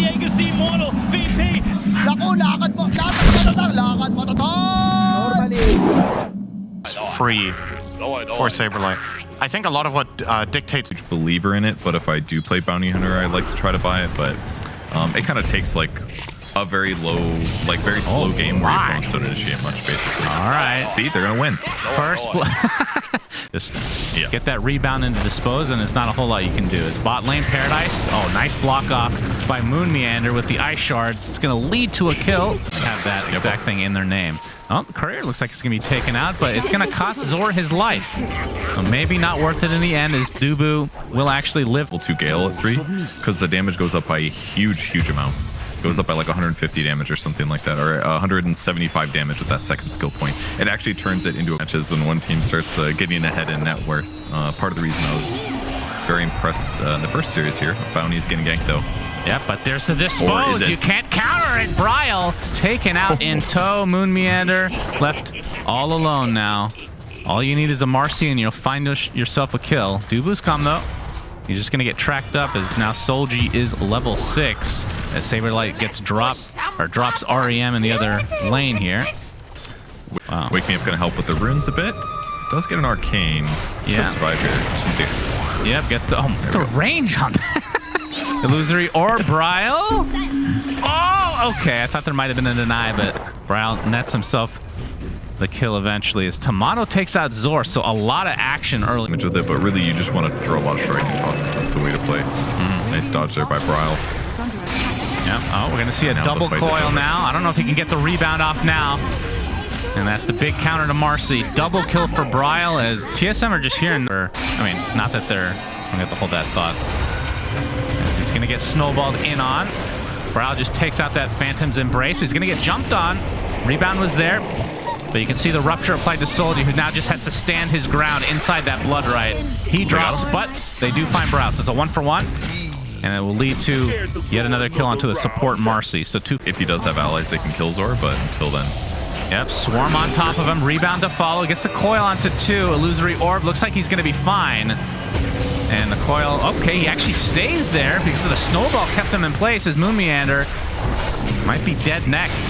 Diego's the immortal VP. Naku, lakad matatag. It's free for Saberlight. I think a lot of what dictates. Huge believer in it, but if I do play Bounty Hunter, I like to try to buy it, but it kind of takes like a very low, like very slow game where your opponents don't initiate much, basically. All right. See, they're gonna win. First just get that rebound into dispose, and it's not a whole lot you can do. It's bot lane Paradise. Oh, nice block off by Moon Meander with the ice shards. It's gonna lead to a kill. Have that exact thing in their name. Oh, the Courier looks like it's gonna be taken out, but it's gonna cost Zor his life. So maybe not worth it in the end, as Dubu will actually live. Level 2 Gale at 3, because the damage goes up by a huge amount. Goes up by like 150 damage or something like that, or 175 damage with that second skill point. It actually turns it into matches when one team starts getting ahead in net worth. Part of the reason I was very impressed in the first series here. Bounty's getting ganked though. Yep, but there's the dispose. You can't counter it. Bryle taken out in tow. Moon Meander left all alone now. All you need is a Marcy and you'll find yourself a kill. Dubu's come though. He's just gonna get tracked up as now Solji is level 6. As Saberlight gets dropped, or drops REM in the other lane here. Wow. Wake Me Up gonna help with the runes a bit. Does get an arcane. Yeah. Could survive here. Yep, gets the range on that. Illusory or Bryle. Oh, okay. I thought there might have been a deny, but Bryle nets himself the kill eventually as Tomato takes out Zor. So a lot of action early. With it, but really you just want to throw a lot of striking tosses. That's the way to play. Nice dodge there by Bryle. Yep. Oh, we're gonna see a double coil now. I don't know if he can get the rebound off now. And that's the big counter to Marcy. Double kill for Bryle as TSM are just here. I mean, not that they're. I'm gonna have to hold that thought. As he's gonna get snowballed in on. Bryle just takes out that Phantom's Embrace, but he's gonna get jumped on. Rebound was there. But you can see the rupture applied to Solji, who now just has to stand his ground inside that Blood Right. He drops, but they do find Bryle. So it's a 1-for-1. And it will lead to yet another kill onto the support Marcy. So two. If he does have allies, they can kill Zor, but until then. Yep, Swarm on top of him. Rebound to follow. Gets the coil onto 2. Illusory Orb. Looks like he's going to be fine. And the coil, okay, he actually stays there because of the snowball kept him in place as Moon Meander might be dead next.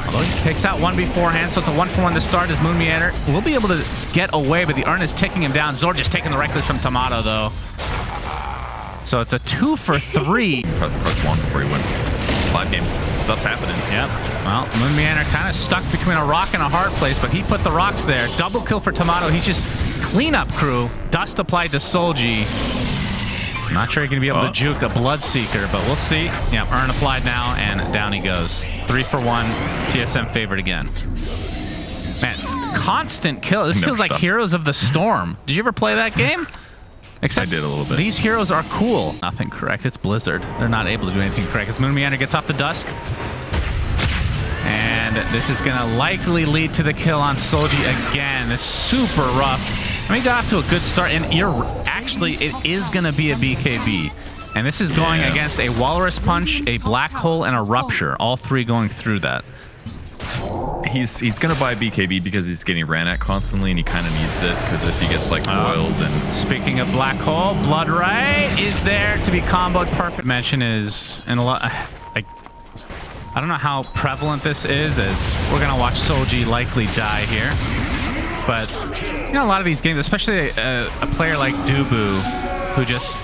Although he takes out one beforehand, so it's a 1-for-1 to start as Moon Meander will be able to get away, but the Urn is taking him down. Zor just taking the right click from Tomato, though. So it's a 2-for-3. Press 1 before he went. Live game. Stuff's happening. Yep. Well, Moon Meander kind of stuck between a rock and a hard place, but he put the rocks there. Double kill for Tomato. He's just cleanup crew. Dust applied to Solji. Not sure he's going to be able to juke a Bloodseeker, but we'll see. Yeah, Urn applied now, and down he goes. 3-for-1. TSM favored again. Man, constant kill. This feels like Heroes of the Storm. Did you ever play that game? Except I did a little bit. These heroes are cool. Nothing correct. It's Blizzard. They're not able to do anything correct. As Moon Meander gets off the dust. And this is going to likely lead to the kill on Solji again. It's super rough. I mean, he got off to a good start. And actually, it is going to be a BKB. And this is going against a Walrus Punch, a Black Hole, and a Rupture. All 3 going through that. He's gonna buy BKB because he's getting ran at constantly and he kind of needs it because if he gets like boiled and speaking of Black Hole, Blood Right is there to be comboed. Perfect mention is and a lot like I don't know how prevalent this is as we're gonna watch Solji likely die here, but you know a lot of these games, especially a player like Dubu who just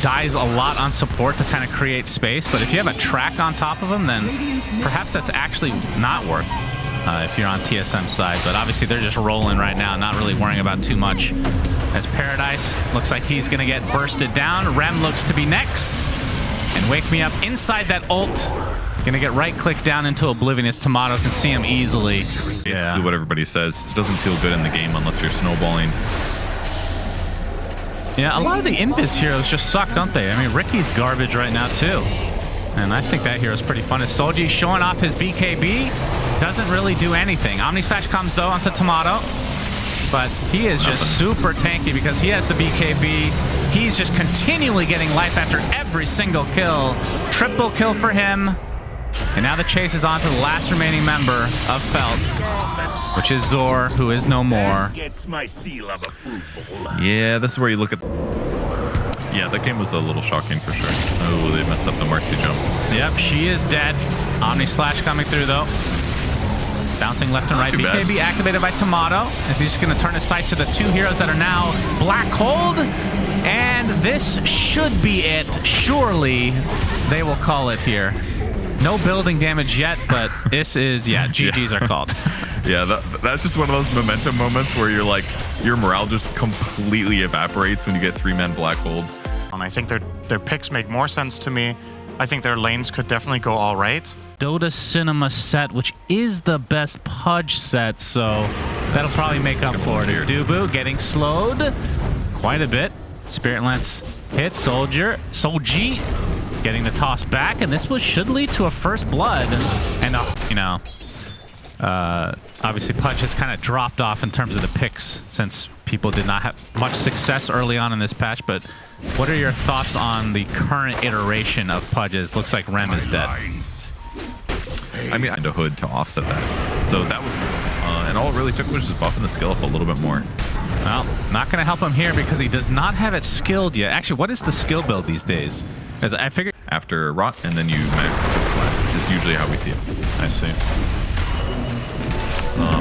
dies a lot on support to kind of create space, but if you have a track on top of him, then perhaps that's actually not worth if you're on TSM side. But obviously they're just rolling right now, not really worrying about too much. As Paradise looks like he's going to get bursted down. Rem looks to be next. And Wake Me Up inside that ult. Going to get right click down into Oblivion as Tomato can see him easily. Basically what everybody says. It doesn't feel good in the game unless you're snowballing. Yeah, a lot of the Invis heroes just suck, don't they? I mean, Ricky's garbage right now, too. And I think that hero's pretty fun. As Solji showing off his BKB, doesn't really do anything. Omnislash comes, though, onto Tomato. But he is just super tanky because he has the BKB. He's just continually getting life after every single kill. Triple kill for him. And now the chase is on to the last remaining member of Felt, which is Zor, who is no more. Yeah, this is where you look at... Yeah, that game was a little shocking for sure. Oh, they messed up the Marcy jump. Yep, she is dead. Omni Slash coming through though. Bouncing left and right. BKB activated by Tomato. As he's just going to turn his sights to the two heroes that are now Black Hold. And this should be it. Surely they will call it here. No building damage yet, but this is, yeah, GGs are called. Yeah, that's just one of those momentum moments where you're like, your morale just completely evaporates when you get 3-man Black Hold. And I think their picks make more sense to me. I think their lanes could definitely go all right. Dota Cinema set, which is the best Pudge set, so that'll probably make up for it. Is Dubu getting slowed quite a bit. Spirit Lance hits Soldier. Solji getting the toss back, and this should lead to a first blood. And, you know, obviously Pudge has kind of dropped off in terms of the picks since people did not have much success early on in this patch, but what are your thoughts on the current iteration of Pudges? Looks like Rem is dead. I mean, I had a hood to offset that. So that was, and all it really took was just buffing the skill up a little bit more. Well, not going to help him here because he does not have it skilled yet. Actually, what is the skill build these days? As I figured after Rot, and then you max Flash is usually how we see it. I see.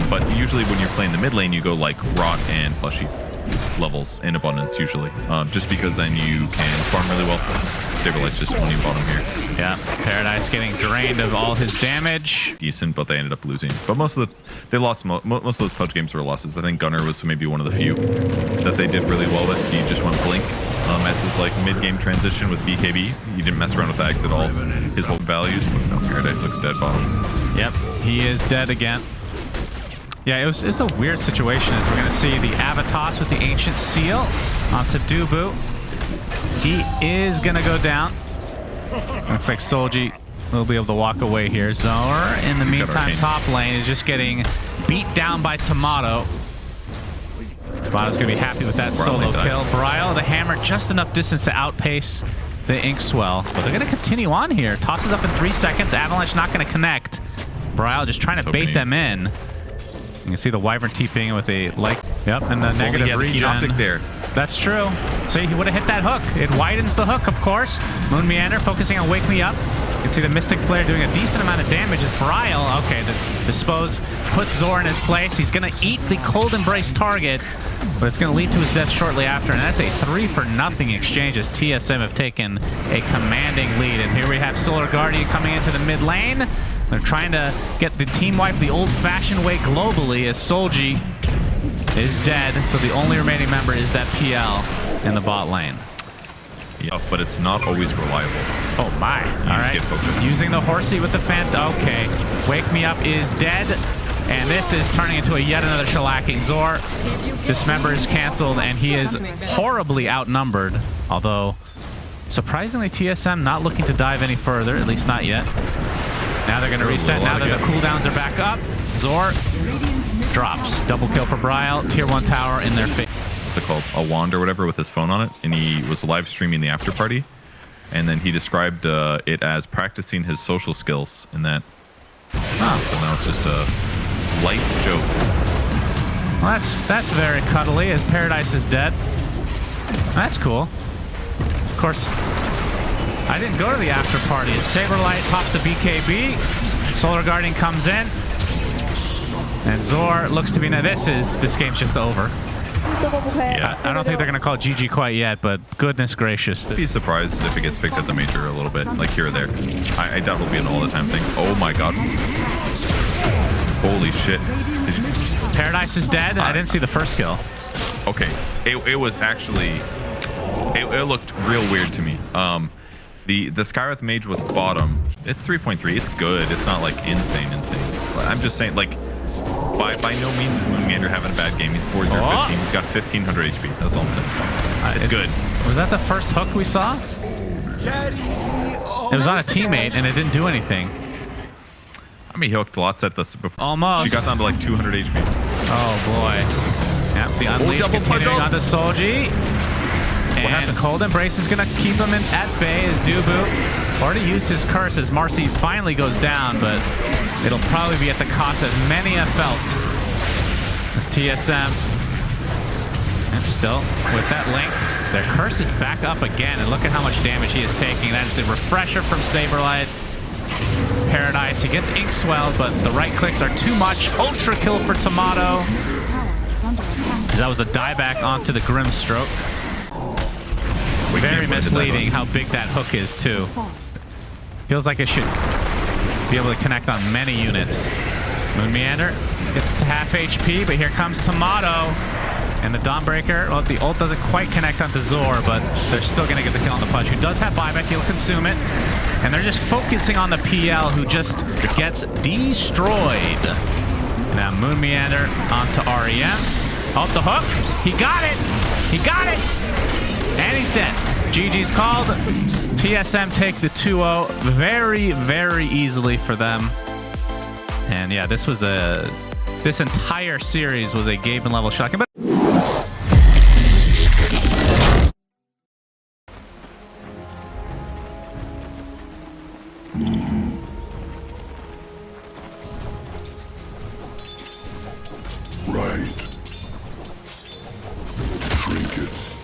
But usually when you're playing the mid lane, you go like Rot and Fleshy levels in abundance usually, just because then you can farm really well. Saberlight's just owning bottom here. Yeah, Paradise getting drained of all his damage. Decent, but they ended up losing. But most of those Pudge games were losses. I think Gunner was maybe one of the few that they did really well with. He just went Blink as his like mid-game transition with BKB. He didn't mess around with Ags at all. His whole values, but no, Paradise looks dead bottom. Yep, he is dead again. Yeah, it was a weird situation as we're going to see the Avatos with the Ancient Seal onto Dubu. He is going to go down. Looks like Solji will be able to walk away here. Zor, in the meantime, top lane is just getting beat down by Tomato. Tomato's going to be happy with that solo kill. Brile, the hammer, just enough distance to outpace the Inkswell. But they're going to continue on here. Tosses up in 3 seconds. Avalanche not going to connect. Brile just trying to bait them in. You can see the Wyvern TPing in with a like. Yep, and the negative regen. There. That's true. So he would have hit that hook. It widens the hook, of course. Moon Meander focusing on Wake Me Up. You can see the Mystic Flare doing a decent amount of damage as Brile, okay, the Dispose puts Zor in his place. He's going to eat the Cold Embrace target, but it's going to lead to his death shortly after. And that's a 3-for-0 exchange as TSM have taken a commanding lead. And here we have Solar Guardian coming into the mid lane. They're trying to get the team wipe the old-fashioned way globally as Solji is dead. So the only remaining member is that PL in the bot lane. Yeah, but it's not always reliable. Oh my. All right. Using the horsey with the Fant. Okay. Wake Me Up is dead. And this is turning into yet another shellacking. Zor, Dismember is canceled, and he is horribly outnumbered. Although, surprisingly, TSM not looking to dive any further, at least not yet. Now they're going to reset. Now that the cooldowns are back up, Zor drops. Double kill for Brile. Tier 1 tower in their face. What's it called? A wand or whatever with his phone on it. And he was live streaming the after party. And then he described it as practicing his social skills in that. Oh, so now it's just a light joke. Well, that's very cuddly as Paradise is dead. That's cool. Of course, I didn't go to the after party. As Saberlight pops the BKB, Solar Guardian comes in, and Zor looks to be now. This game's just over. Yeah, I don't think they're gonna call GG quite yet, but goodness gracious. I'd be surprised if it gets picked at the major a little bit, like here or there. I doubt it'll be an all the time thing. Oh my god. Holy shit. Paradise is dead. I didn't see the first kill. Okay. It was actually, it looked real weird to me. The Skywrath Mage was bottom. It's 3.3. It's good. It's not like insane. But I'm just saying, like, by no means is Moon Meander having a bad game. He's 4-0-15. He's got 1500 HP. That's all I'm saying. It's good. Was that the first hook we saw? It was on a teammate and it didn't do anything. I mean, he hooked lots at this before. Almost. She got down to like 200 HP. Oh boy. Yep, the Unleash continuing onto Solji. And Cold Embrace is going to keep him at bay as Dubu already used his curse as Marcy finally goes down, but it'll probably be at the cost of many have felt. TSM and still with that link. Their curse is back up again, and look at how much damage he is taking. That is the refresher from Saberlight. Paradise, he gets ink swelled, but the right clicks are too much. Ultra kill for Tomato. That was a dieback onto the Grim Stroke. Very misleading how big that hook is, too. Feels like it should be able to connect on many units. Moon Meander gets to half HP, but here comes Tomato. And the Dawnbreaker, well, the ult doesn't quite connect onto Zor, but they're still going to get the kill on the Pudge, who does have buyback. He'll consume it. And they're just focusing on the PL, who just gets destroyed. Now Moon Meander onto REM. Oh, the hook. He got it. He got it. And he's dead. GG's called. TSM take the 2-0 very, very easily for them. And yeah, this entire series was a game and level shocking. But Right. Trinkets.